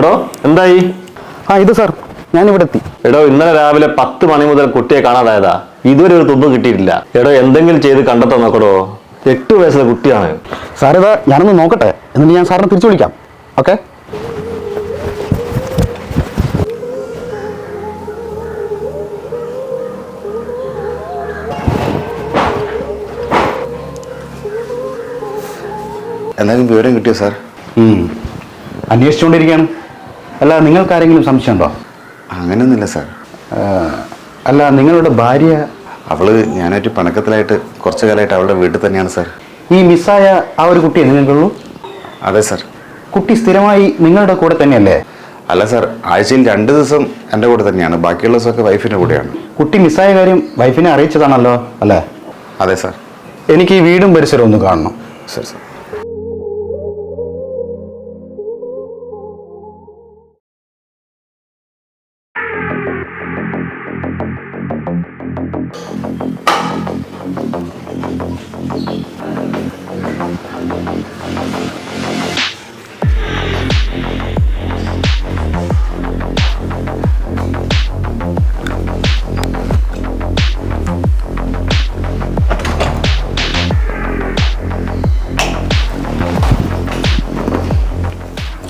എടോ എന്തായി? ഇത് സാർ, ഞാനിവിടെ എത്തി. എടോ ഇന്നലെ രാവിലെ 10 മണി മുതൽ കുട്ടിയെ കാണാതായതാ. ഇതുവരെ ഒരു തുമ്പ് കിട്ടിയിട്ടില്ല. എടോ എന്തെങ്കിലും ചെയ്ത് കണ്ടെത്താൻ നോക്കടോ. 8 വയസ്സുള്ള കുട്ടിയാണ്. സാർ ഇത് ഞാനൊന്ന് നോക്കട്ടെ, എന്നിട്ട് ഞാൻ സാറിനെ തിരിച്ചു വിളിക്കാം. ഓക്കെ. എന്തെങ്കിലും വിവരം കിട്ടിയോ സാർ? അന്വേഷിച്ചുകൊണ്ടിരിക്കുകയാണ്. അല്ല, നിങ്ങൾക്ക് ആരെങ്കിലും സംശയമുണ്ടോ? അങ്ങനെയൊന്നുമില്ല സാർ. അല്ല, നിങ്ങളുടെ ഭാര്യ? അവള് ഞാനായിട്ട് പണക്കത്തിലായിട്ട് കുറച്ചു കാലമായിട്ട് അവളുടെ വീട്ടിൽ തന്നെയാണ് സാർ. ഈ മിസ്സായ ആ ഒരു കുട്ടിയെ നിങ്ങൾക്കുള്ളൂ? അതെ സാർ. കുട്ടി സ്ഥിരമായി നിങ്ങളുടെ കൂടെ തന്നെയല്ലേ? അല്ല സാർ, ആഴ്ചയിൽ 2 ദിവസം എൻ്റെ കൂടെ തന്നെയാണ്. ബാക്കിയുള്ള ദിവസമൊക്കെ വൈഫിൻ്റെ കൂടെയാണ്. കുട്ടി മിസ്സായ കാര്യം വൈഫിനെ അറിയിച്ചതാണല്ലോ അല്ലേ? അതെ സാർ. എനിക്ക് ഈ വീടും പരിസരവും ഒന്ന് കാണണം. ശരി സാർ.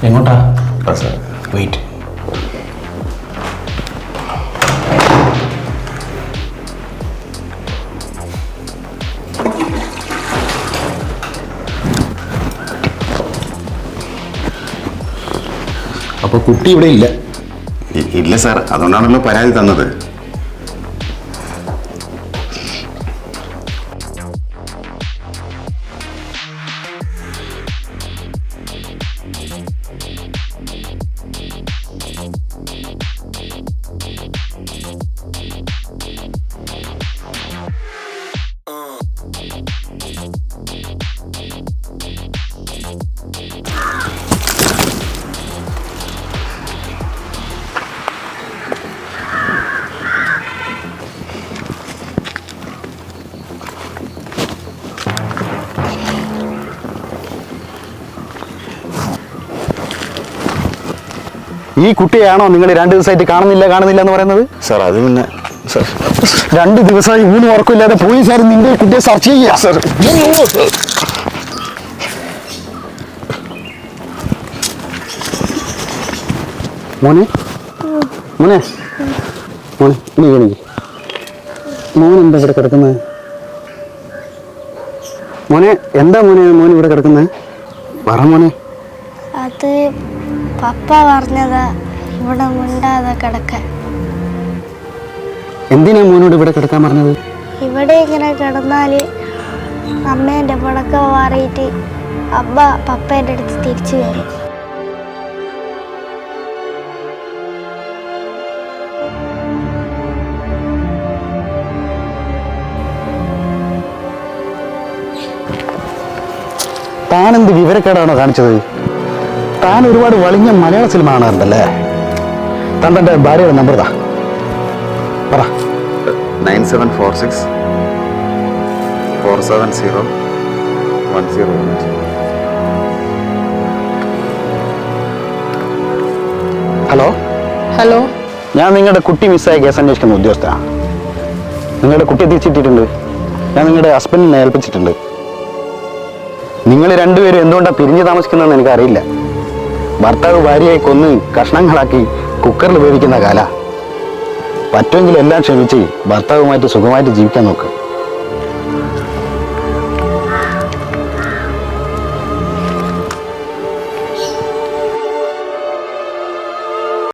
എങ്ങോട്ടാ? Sir wait. അപ്പൊ കുട്ടി ഇവിടെ ഇല്ല? ഇല്ല സാർ, അതുകൊണ്ടാണല്ലോ പരാതി തന്നത്. ഈ കുട്ടിയാണോ നിങ്ങൾ 2 ദിവസമായിട്ട് കാണുന്നില്ല എന്ന് പറയുന്നത്? സാർ അത് പിന്നെ സാർ 2 ദിവസമായി ഊണ് ഉറക്കമില്ലാതെ പോലീസുകാർ നിന്റെ കുട്ടിയെ സെർച്ച് ചെയ്യുക. സാർ മോനെ മോനെ മോനെ നീ എനിക്ക് മോൻ എന്താ ഇവിടെ കിടക്കുന്നത്? മോനെ എന്താ മോൻ ഇവിടെ കിടക്കുന്നത്? പറ മോനെ. അത് പപ്പ പറഞ്ഞതാ ഇവിടെ മിണ്ടാതെ കിടക്കാൻ. എന്തിനാ മോനോട് ഇവിടെ കിടക്കാൻ പറഞ്ഞത്? ഇവിടെ ഇങ്ങനെ കിടന്നാല് അമ്മേൻ്റെ പടക്കം മാറിയിട്ട് അമ്മ പപ്പേൻ്റെ അടുത്ത് തിരിച്ചു വരും. താനെന്ത് വിവരക്കേടാണോ കാണിച്ചത്? താൻ ഒരുപാട് വളിഞ്ഞ മലയാള സിനിമ കാണാറുണ്ടല്ലേ? താൻ തൻ്റെ ഭാര്യയുടെ നമ്പർ താ, പറ. 9746 470 1018. ഹലോ ഹലോ, ഞാൻ നിങ്ങളുടെ കുട്ടി മിസ്സായ കേസ് അന്വേഷിക്കുന്ന ഉദ്യോഗസ്ഥനാണ്. നിങ്ങളുടെ കുട്ടിയെ തിരിച്ചിട്ടിട്ടുണ്ട്. ഞാൻ നിങ്ങളുടെ ഹസ്ബൻഡിനെ ഏൽപ്പിച്ചിട്ടുണ്ട്. നിങ്ങൾ രണ്ടുപേരും എന്തുകൊണ്ടാണ് പിരിഞ്ഞു താമസിക്കുന്നതെന്ന് എനിക്കറിയില്ല. ഭർത്താവ് ഭാര്യയെ കൊന്ന് കഷ്ണങ്ങളാക്കി കുക്കറിൽ വേവിക്കുന്ന കാല. പറ്റുമെങ്കിൽ എല്ലാം ക്ഷമിച്ച് ഭർത്താവുമായിട്ട് സുഖമായിട്ട് ജീവിക്കാൻ നോക്ക്.